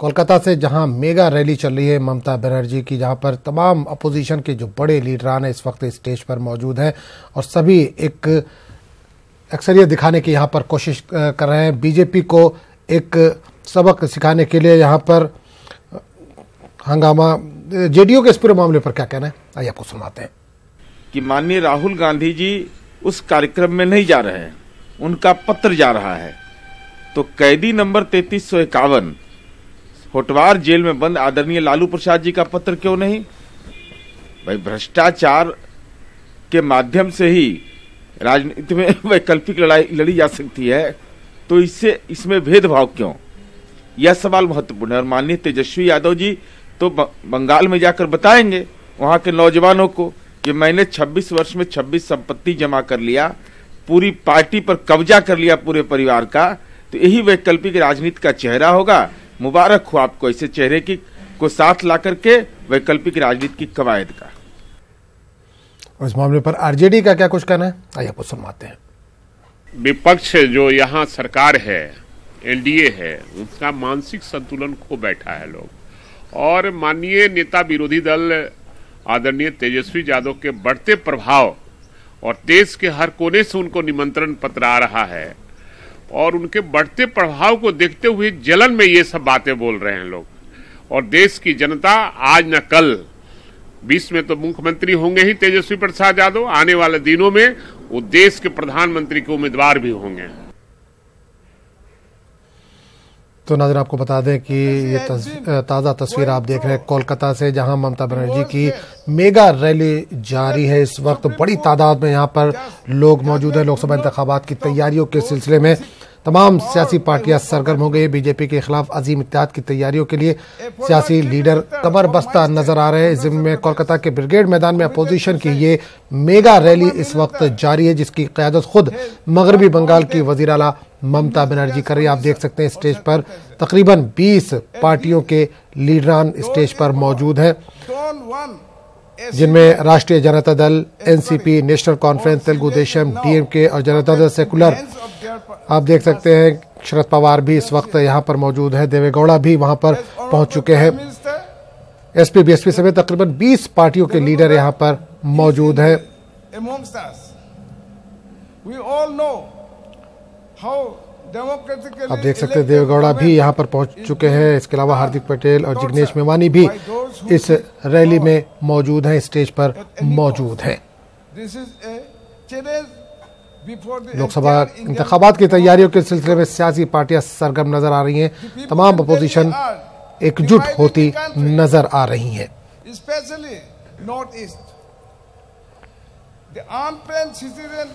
कोलकाता से जहां mega rally चल रही है ममता बनर्जी की, जहां पर तमाम अपोजिशन के जो बड़े लीडरान इस वक्त स्टेज पर मौजूद हैं और सभी एक अक्सरियत दिखाने की यहां पर कोशिश कर रहे हैं। बीजेपी को एक सबक सिखाने के लिए यहां पर हंगामा। जेडीयू के इस पूरे मामले पर क्या कहना है, आइए आपको सुनाते हैं। कि माननीय राहुल गांधी जी उस कार्यक्रम में नहीं जा रहे हैं, उनका पत्र जा रहा है, तो कैदी नंबर 3351 होटवार जेल में बंद आदरणीय लालू प्रसाद जी का पत्र क्यों नहीं? भाई, भ्रष्टाचार के माध्यम से ही राजनीति में वैकल्पिक लड़ाई लड़ी जा सकती है, तो इसमें भेदभाव क्यों? यह सवाल महत्वपूर्ण है। और माननीय तेजस्वी यादव जी तो बंगाल में जाकर बताएंगे वहां के नौजवानों को कि मैंने 26 वर्ष में 26 संपत्ति जमा कर लिया, पूरी पार्टी पर कब्जा कर लिया पूरे परिवार का, तो यही वैकल्पिक राजनीति का चेहरा होगा। मुबारक हो आपको ऐसे चेहरे की को साथ ला करके वैकल्पिक राजनीति की कवायद का। और इस मामले पर आरजेडी का क्या कुछ कहना है, आइए आपको सुनवाते हैं। विपक्ष जो यहाँ सरकार है, एनडीए है, उसका मानसिक संतुलन खो बैठा है लोग। और माननीय नेता विरोधी दल आदरणीय तेजस्वी यादव के बढ़ते प्रभाव और देश के हर कोने से उनको निमंत्रण पत्र आ रहा है, और उनके बढ़ते प्रभाव को देखते हुए जलन में ये सब बातें बोल रहे हैं लोग। और देश की जनता आज न कल, 20 में तो मुख्यमंत्री होंगे ही तेजस्वी प्रसाद यादव, आने वाले दिनों में वो देश के प्रधानमंत्री के उम्मीदवार भी होंगे। तो नाज़रीन, आपको बता दें कि ये ताज़ा तस्वीर आप देख रहे हैं कोलकाता से, जहां ममता बनर्जी की मेगा रैली जारी है। इस वक्त बड़ी तादाद में यहां पर लोग मौजूद हैं। लोकसभा इंतखाबात की तैयारियों के सिलसिले में तमाम सियासी पार्टियां सरगर्म हो गई। बीजेपी के खिलाफ अजीम इत्तेहाद की तैयारियों के लिए सियासी लीडर कमर बस्ता नजर आ रहे हैं। जिम्मे में कोलकाता के ब्रिगेड मैदान में अपोजिशन की ये मेगा रैली इस वक्त जारी है, जिसकी क़यादत खुद मगरबी बंगाल की वज़ीर आला ममता बनर्जी कर रही है। आप देख सकते हैं स्टेज पर तकरीबन 20 पार्टियों के लीडरान स्टेज पर मौजूद हैं, जिनमें राष्ट्रीय Janata Dal, NCP, national conference, Telugu Desam, DMK और जनता दल सेकुलर। आप देख सकते हैं शरद पवार भी इस वक्त यहां पर मौजूद है, देवेगौड़ा भी वहां पर पहुंच चुके हैं। एसपी बीएसपी समेत तकरीबन 20 पार्टियों के लीडर यहां पर मौजूद हैं। आप देख सकते हैं देवेगौड़ा भी यहां पर पहुंच चुके हैं। इसके अलावा हार्दिक पटेल और जिग्नेश मेवानी भी इस रैली में मौजूद हैं, स्टेज पर मौजूद हैं। लोकसभा इंतखाबात की तैयारियों के सिलसिले में सियासी पार्टियां सरगर्म नजर आ रही हैं। तमाम अपोजिशन एकजुट होती नजर आ रही हैं। Specially north east, the unplanned citizen